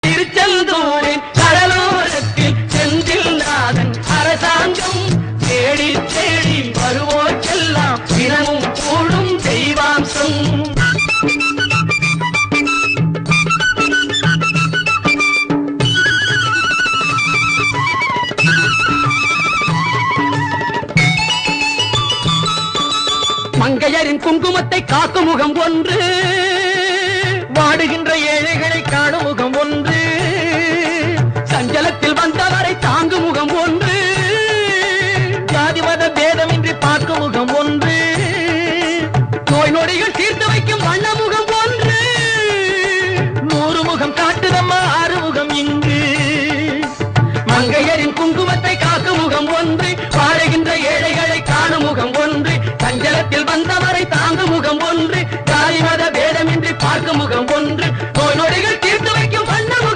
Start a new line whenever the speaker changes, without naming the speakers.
திருச்செந்தூரின் கடலோரத்தில் செந்தில் நாதன் அரசாங்கம் தேடி தேடி வருவோர்க்கெல்லாம் தினமும் கூடும் தெய்வாம்சம். மங்கையரின் குங்குமத்தை காக்கும் முகம் ஒன்று, வாடுகின்ற ஏழைகளை